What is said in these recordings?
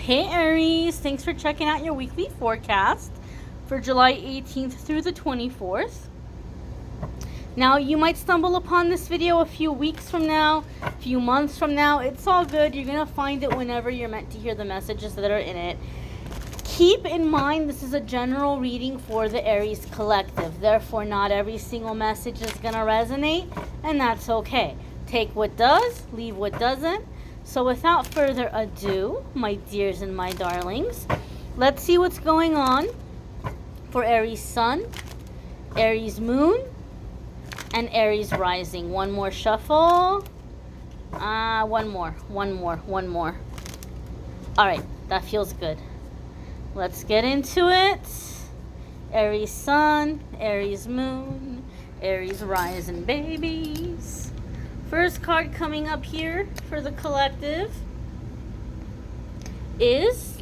Hey Aries, thanks for checking out your weekly forecast for July 18th through the 24th. Now, you might stumble upon this video a few weeks from now, a few months from now. It's all good. You're going to find it whenever you're meant to hear the messages that are in it. Keep in mind, this is a general reading for the Aries collective. Therefore, not every single message is going to resonate, and that's okay. Take what does, leave what doesn't. So without further ado, my dears and my darlings, let's see what's going on for Aries Sun, Aries Moon, and Aries Rising. One more shuffle. One more. All right, that feels good. Let's get into it. Aries Sun, Aries Moon, Aries Rising, babies. First card coming up here for the collective is,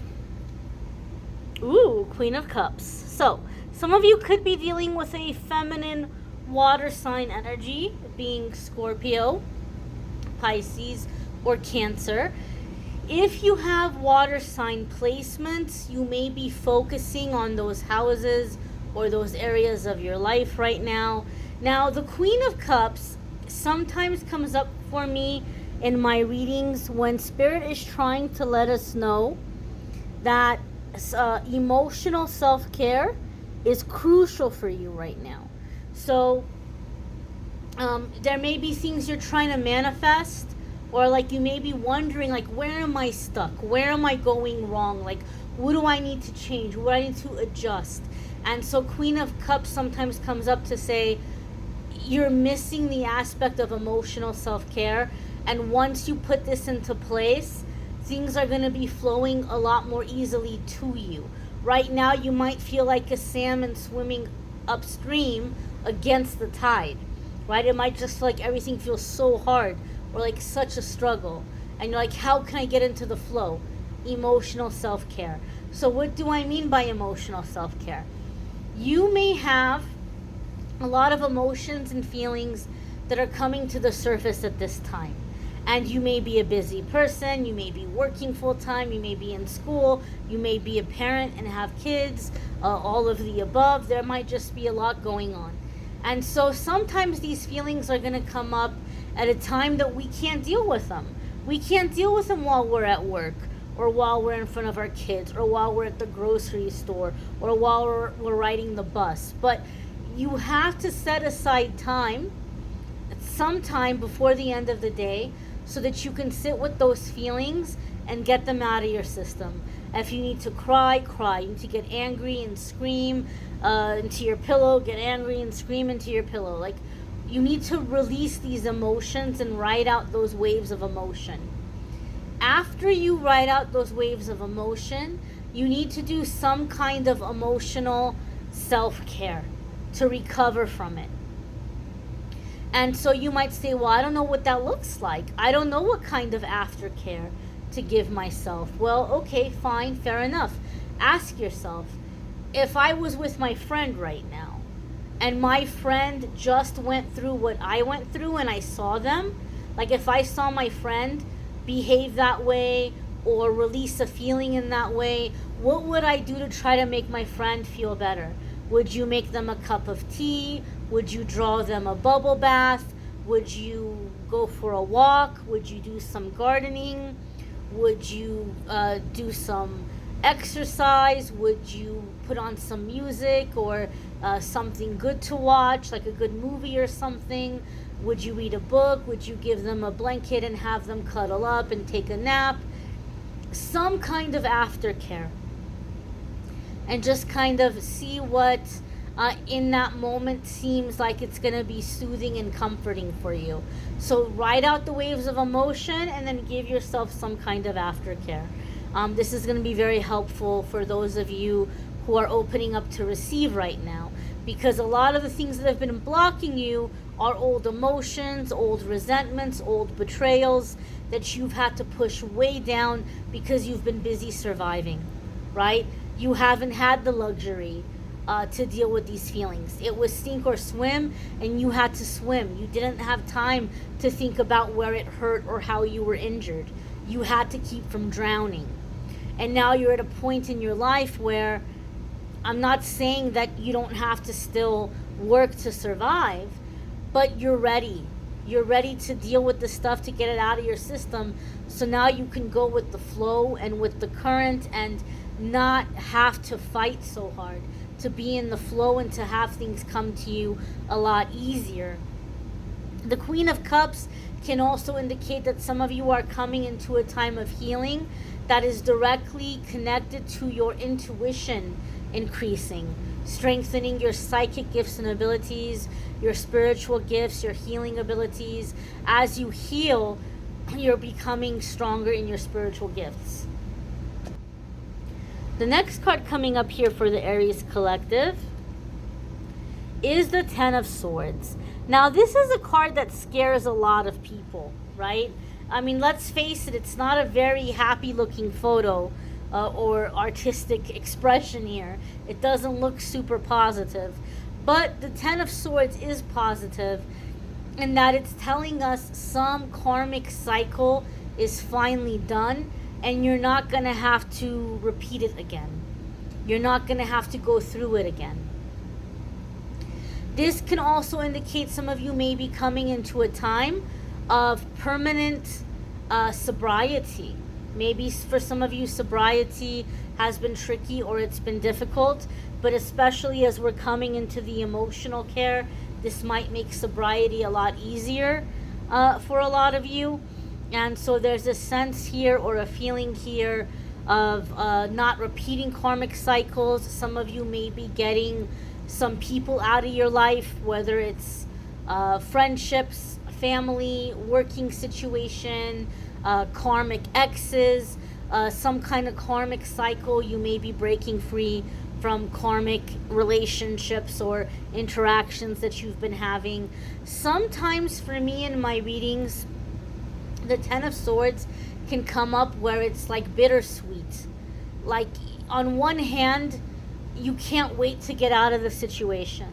Queen of Cups. So, some of you could be dealing with a feminine water sign energy, being Scorpio, Pisces, or Cancer. If you have water sign placements, you may be focusing on those houses or those areas of your life right now. Now, the Queen of Cups sometimes comes up for me in my readings when Spirit is trying to let us know that emotional self-care is crucial for you right now. So there may be things you're trying to manifest, or like you may be wondering, like, where am I stuck? Where am I going wrong? Like, what do I need to change? What do I need to adjust? And so Queen of Cups sometimes comes up to say, you're missing the aspect of emotional self-care, and once you put this into place, things are going to be flowing a lot more easily to you. Right now, you might feel like a salmon swimming upstream against the tide, right? It might just feel like everything feels so hard, or like such a struggle, and you're like, how can I get into the flow? Emotional self-care. So what do I mean by emotional self-care? You may have a lot of emotions and feelings that are coming to the surface at this time. And you may be a busy person, you may be working full-time, you may be in school, you may be a parent and have kids, all of the above. There might just be a lot going on. And so sometimes these feelings are going to come up at a time that we can't deal with them. We can't deal with them while we're at work, or while we're in front of our kids, or while we're at the grocery store, or while we're riding the bus. But you have to set aside time, sometime before the end of the day, so that you can sit with those feelings and get them out of your system. If you need to cry, cry. You need to get angry and scream into your pillow, get angry and scream into your pillow. Like, you need to release these emotions and ride out those waves of emotion. After you ride out those waves of emotion, you need to do some kind of emotional self-care to recover from it. And so you might say, well, I don't know what that looks like. I don't know what kind of aftercare to give myself. Well, okay, fine, fair enough. Ask yourself, if I was with my friend right now, and my friend just went through what I went through and I saw them, like if I saw my friend behave that way or release a feeling in that way, what would I do to try to make my friend feel better? Would you make them a cup of tea? Would you draw them a bubble bath? Would you go for a walk? Would you do some gardening? Would you do some exercise? Would you put on some music or something good to watch, like a good movie or something? Would you read a book? Would you give them a blanket and have them cuddle up and take a nap? Some kind of aftercare. And just kind of see what in that moment seems like it's going to be soothing and comforting for you. So ride out the waves of emotion and then give yourself some kind of aftercare. This is going to be very helpful for those of you who are opening up to receive right now, because a lot of the things that have been blocking you are old emotions, old resentments, old betrayals that you've had to push way down because you've been busy surviving, right? You haven't had the luxury to deal with these feelings. It was sink or swim, and you had to swim. You didn't have time to think about where it hurt or how you were injured. You had to keep from drowning. And now you're at a point in your life where I'm not saying that you don't have to still work to survive, but you're ready. You're ready to deal with the stuff, to get it out of your system. So now you can go with the flow and with the current and not have to fight so hard, to be in the flow and to have things come to you a lot easier. The Queen of Cups can also indicate that some of you are coming into a time of healing that is directly connected to your intuition increasing, strengthening your psychic gifts and abilities, your spiritual gifts, your healing abilities. As you heal, you're becoming stronger in your spiritual gifts. The next card coming up here for the Aries collective is the Ten of Swords. Now, this is a card that scares a lot of people, right? I mean, let's face it, it's not a very happy looking photo or artistic expression here. It doesn't look super positive. But the Ten of Swords is positive in that it's telling us some karmic cycle is finally done, and you're not going to have to repeat it again. You're not going to have to go through it again. This can also indicate some of you may be coming into a time of permanent sobriety. Maybe for some of you, sobriety has been tricky or it's been difficult, but especially as we're coming into the emotional care, this might make sobriety a lot easier for a lot of you. And so there's a sense here or a feeling here of not repeating karmic cycles. Some of you may be getting some people out of your life, whether it's friendships, family, working situation, karmic exes, some kind of karmic cycle. You may be breaking free from karmic relationships or interactions that you've been having. Sometimes for me in my readings, the Ten of Swords can come up where it's like bittersweet. Like on one hand, you can't wait to get out of the situation.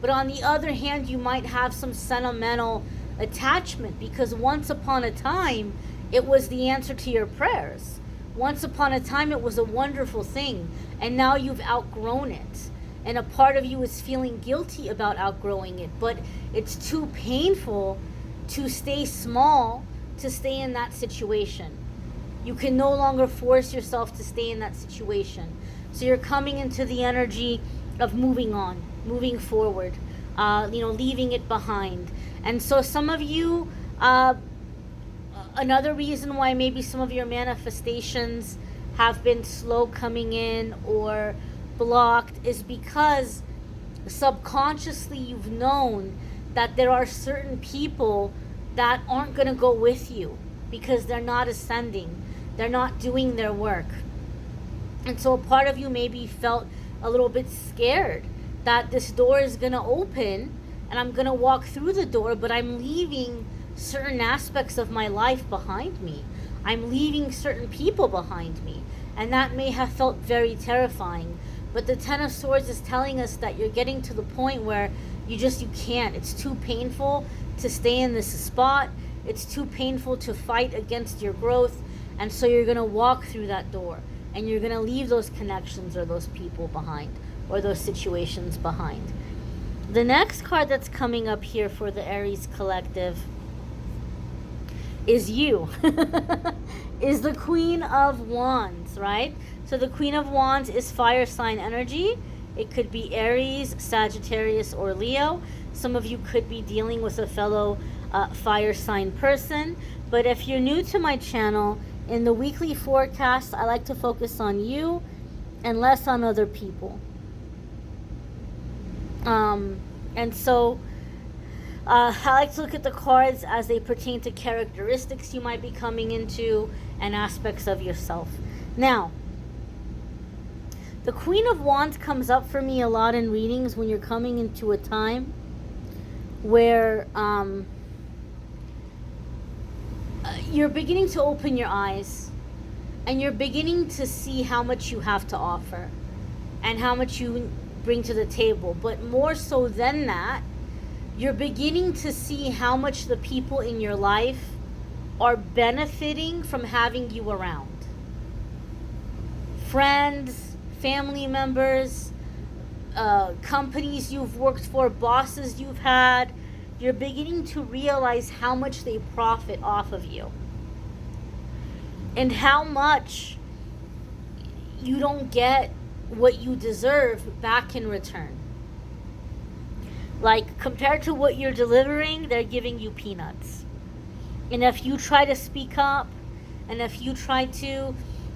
But on the other hand, you might have some sentimental attachment because once upon a time, it was the answer to your prayers. Once upon a time, it was a wonderful thing. And now you've outgrown it. And a part of you is feeling guilty about outgrowing it. But it's too painful to stay small, to stay in that situation. You can no longer force yourself to stay in that situation. So you're coming into the energy of moving on, moving forward, leaving it behind. And so some of you, another reason why maybe some of your manifestations have been slow coming in or blocked is because subconsciously you've known that there are certain people that aren't going to go with you because they're not ascending. They're not doing their work. And so a part of you maybe felt a little bit scared that this door is going to open and I'm going to walk through the door, but I'm leaving certain aspects of my life behind me. I'm leaving certain people behind me. And that may have felt very terrifying. But the Ten of Swords is telling us that you're getting to the point where you can't. It's too painful to stay in this spot. It's too painful to fight against your growth. And so you're going to walk through that door. And you're going to leave those connections or those people behind. Or those situations behind. The next card that's coming up here for the Aries collective is you. Is the Queen of Wands, right? So the Queen of Wands is fire sign energy. It could be Aries, Sagittarius, or Leo. Some of you could be dealing with a fellow fire sign person. But if you're new to my channel, in the weekly forecast, I like to focus on you and less on other people. And so I like to look at the cards as they pertain to characteristics you might be coming into and aspects of yourself. Now, the Queen of Wands comes up for me a lot in readings when you're coming into a time where you're beginning to open your eyes and you're beginning to see how much you have to offer and how much you bring to the table. But more so than that, you're beginning to see how much the people in your life are benefiting from having you around. friends, family members, companies you've worked for, bosses you've had. You're beginning to realize how much they profit off of you and how much you don't get what you deserve back in return. Like, compared to what you're delivering, they're giving you peanuts. And if you try to speak up, and if you try to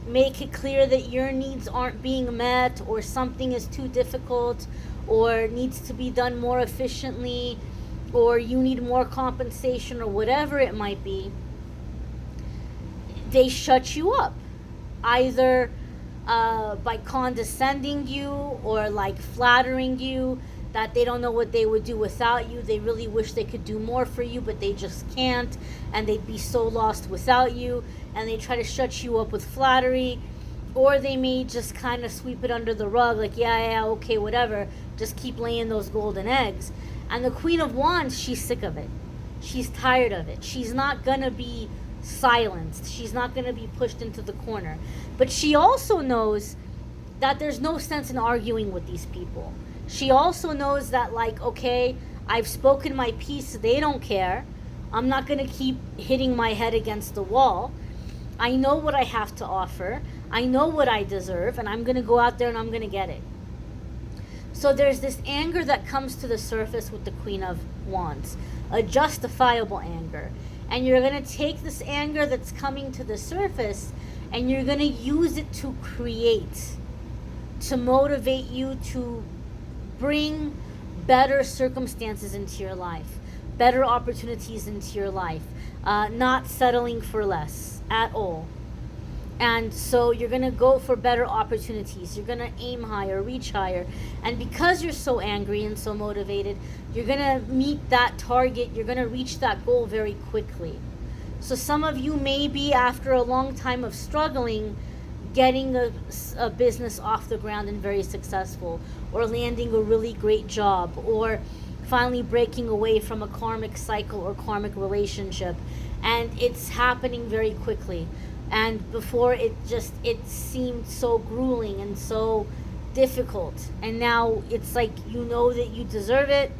make it clear that your needs aren't being met, or something is too difficult, or needs to be done more efficiently, or you need more compensation, or whatever it might be, they shut you up. Either by condescending you, or like flattering you that they don't know what they would do without you. They really wish they could do more for you, but they just can't, and they'd be so lost without you, and they try to shut you up with flattery. Or they may just kind of sweep it under the rug, like, yeah, okay, whatever, just keep laying those golden eggs. And the Queen of Wands, she's sick of it. She's tired of it. She's not gonna be silenced. She's not gonna be pushed into the corner. But she also knows that there's no sense in arguing with these people. She also knows that, like, okay, I've spoken my piece, they don't care. I'm not gonna keep hitting my head against the wall. I know what I have to offer. I know what I deserve, and I'm gonna go out there and I'm gonna get it. So there's this anger that comes to the surface with the Queen of Wands, a justifiable anger. And you're going to take this anger that's coming to the surface, and you're going to use it to create, to motivate you to bring better circumstances into your life, better opportunities into your life, not settling for less at all. And so you're going to go for better opportunities. You're going to aim higher, reach higher. And because you're so angry and so motivated, you're going to meet that target. You're going to reach that goal very quickly. So some of you may be, after a long time of struggling, getting a business off the ground and very successful, or landing a really great job, or finally breaking away from a karmic cycle or karmic relationship. And it's happening very quickly. And before, it seemed so grueling and so difficult. And now it's like, you know that you deserve it.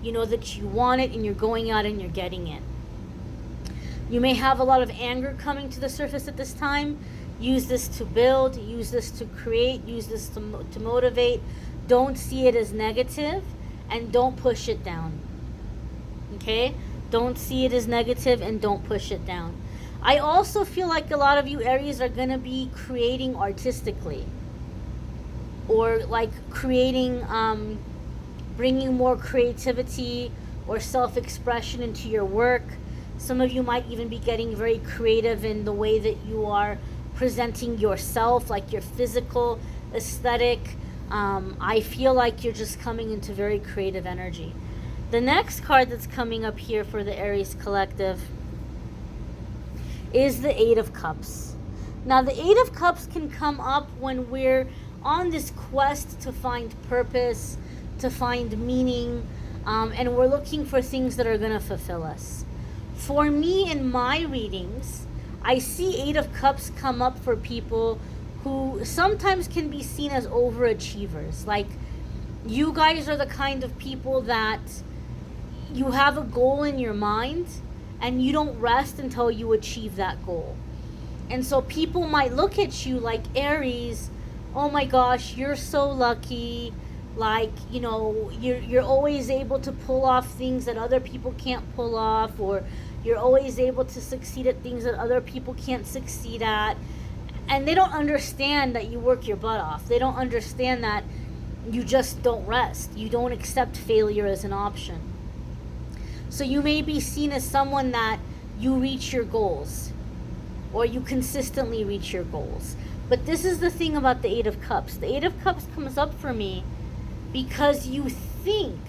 You know that you want it, and you're going out and you're getting it. You may have a lot of anger coming to the surface at this time. Use this to build, use this to create, use this to motivate. Don't see it as negative, and don't push it down. Okay? Don't see it as negative, and don't push it down. I also feel like a lot of you Aries are going to be creating artistically, or like creating, bringing more creativity or self-expression into your work. Some of you might even be getting very creative in the way that you are presenting yourself, like your physical aesthetic. I feel like you're just coming into very creative energy. The next card that's coming up here for the Aries collective is the Eight of Cups. Now, the Eight of Cups can come up when we're on this quest to find purpose, to find meaning, and we're looking for things that are going to fulfill us. For me, in my readings, I see Eight of Cups come up for people who sometimes can be seen as overachievers. Like, you guys are the kind of people that you have a goal in your mind, and you don't rest until you achieve that goal. And so people might look at you like, Aries, oh my gosh, you're so lucky. Like, you know, you're always able to pull off things that other people can't pull off, or you're always able to succeed at things that other people can't succeed at. And they don't understand that you work your butt off. They don't understand that you just don't rest. You don't accept failure as an option. So you may be seen as someone that you reach your goals, or you consistently reach your goals. But this is the thing about the Eight of Cups. The Eight of Cups comes up for me because you think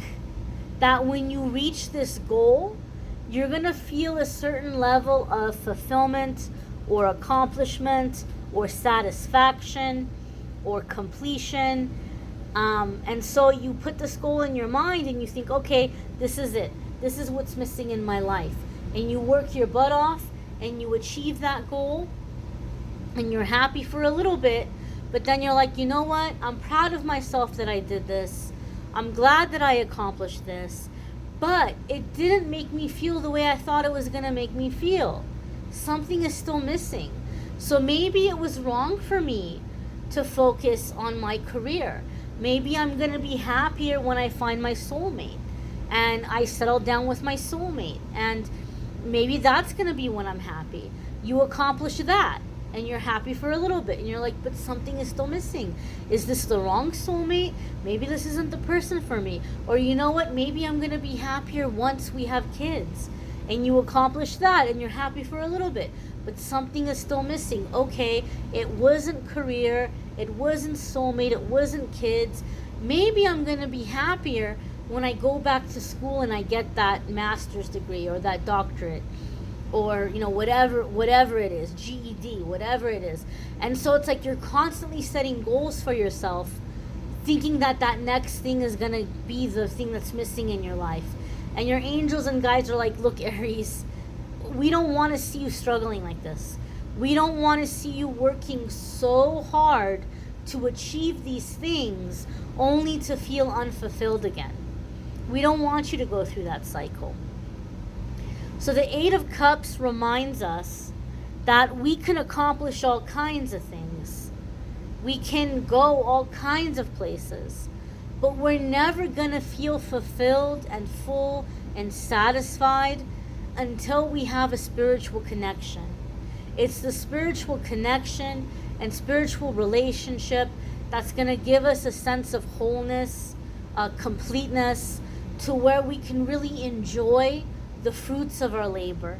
that when you reach this goal, you're going to feel a certain level of fulfillment or accomplishment or satisfaction or completion. And so you put this goal in your mind and you think, okay, this is it. This is what's missing in my life. And you work your butt off and you achieve that goal. and you're happy for a little bit, but then you're like, you know what? I'm proud of myself that I did this. I'm glad that I accomplished this, but it didn't make me feel the way I thought it was going to make me feel. Something is still missing. So maybe it was wrong for me to focus on my career. Maybe I'm going to be happier when I find my soulmate and I settle down with my soulmate, and maybe that's going to be when I'm happy. You accomplish that and you're happy for a little bit, and you're like, but something is still missing. Is this the wrong soulmate? Maybe this isn't the person for me. Or you know what? Maybe I'm going to be happier once we have kids. And you accomplish that and you're happy for a little bit, but something is still missing. Okay, it wasn't career, it wasn't soulmate, it wasn't kids. Maybe I'm going to be happier when I go back to school and I get that master's degree or that doctorate, or whatever it is, GED, whatever it is. And so it's like you're constantly setting goals for yourself, thinking that next thing is going to be the thing that's missing in your life. And your angels and guides are like, look, Aries, we don't want to see you struggling like this. We don't want to see you working so hard to achieve these things only to feel unfulfilled again. We don't want you to go through that cycle. So the Eight of Cups reminds us that we can accomplish all kinds of things. We can go all kinds of places, but we're never going to feel fulfilled and full and satisfied until we have a spiritual connection. It's the spiritual connection and spiritual relationship that's going to give us a sense of wholeness, completeness, to where we can really enjoy the fruits of our labor,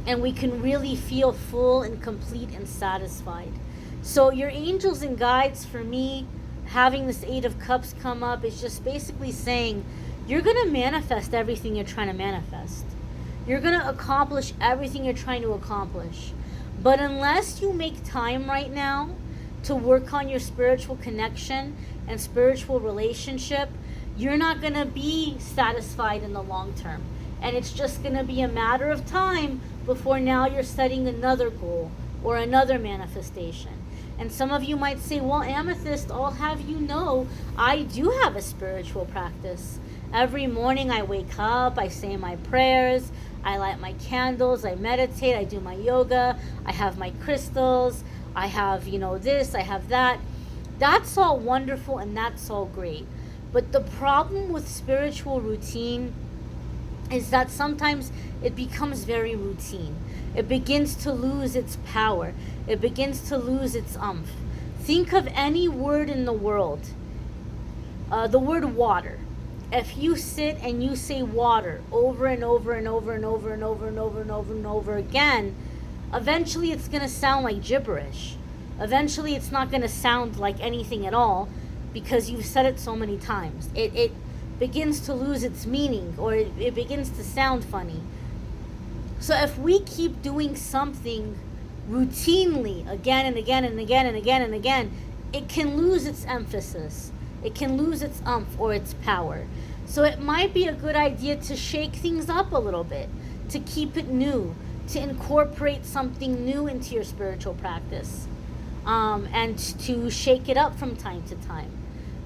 and we can really feel full and complete and satisfied. So your angels and guides, for me, having this Eight of Cups come up, is just basically saying you're going to manifest everything you're trying to manifest. You're going to accomplish everything you're trying to accomplish. But unless you make time right now to work on your spiritual connection and spiritual relationship, you're not going to be satisfied in the long term. And it's just going to be a matter of time before now you're setting another goal or another manifestation. And some of you might say, well, Amethyst, I'll have you know, I do have a spiritual practice. Every morning I wake up, I say my prayers, I light my candles, I meditate, I do my yoga, I have my crystals, I have, this, I have that. That's all wonderful and that's all great. But the problem with spiritual routine is that sometimes it becomes very routine. It begins to lose its power. It begins to lose its umph. Think of any word in the world. The word water. If you sit and you say water over and over and over and over and over and over and over and over again, eventually it's going to sound like gibberish. Eventually it's not going to sound like anything at all because you've said it so many times. It begins to lose its meaning, or it begins to sound funny. So if we keep doing something routinely again and again and again and again and again, it can lose its emphasis. It can lose its umph or its power. So it might be a good idea to shake things up a little bit, to keep it new, to incorporate something new into your spiritual practice, and to shake it up from time to time.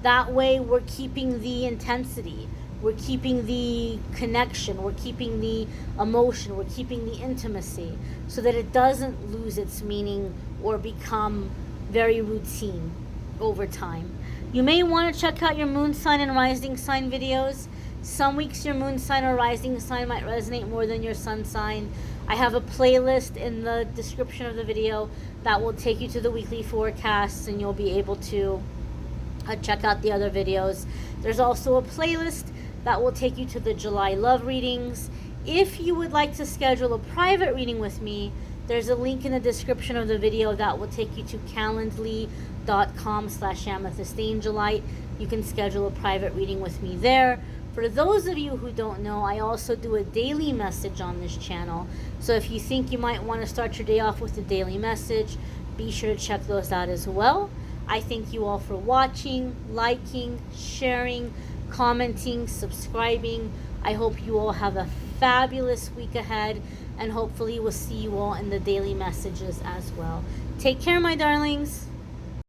That way we're keeping the intensity, we're keeping the connection, we're keeping the emotion, we're keeping the intimacy, so that it doesn't lose its meaning or become very routine over time. You may want to check out your moon sign and rising sign videos. Some weeks your moon sign or rising sign might resonate more than your sun sign. I have a playlist in the description of the video that will take you to the weekly forecasts, and you'll be able to check out the other videos. There's also a playlist that will take you to the July love readings. If you would like to schedule a private reading with me, there's a link in the description of the video that will take you to calendly.com/amethystangelite. You can schedule a private reading with me there. For those of you who don't know, I also do a daily message on this channel. So if you think you might want to start your day off with a daily message, be sure to check those out as well. I thank you all for watching, liking, sharing, commenting, subscribing. I hope you all have a fabulous week ahead, and hopefully we'll see you all in the daily messages as well. Take care, my darlings.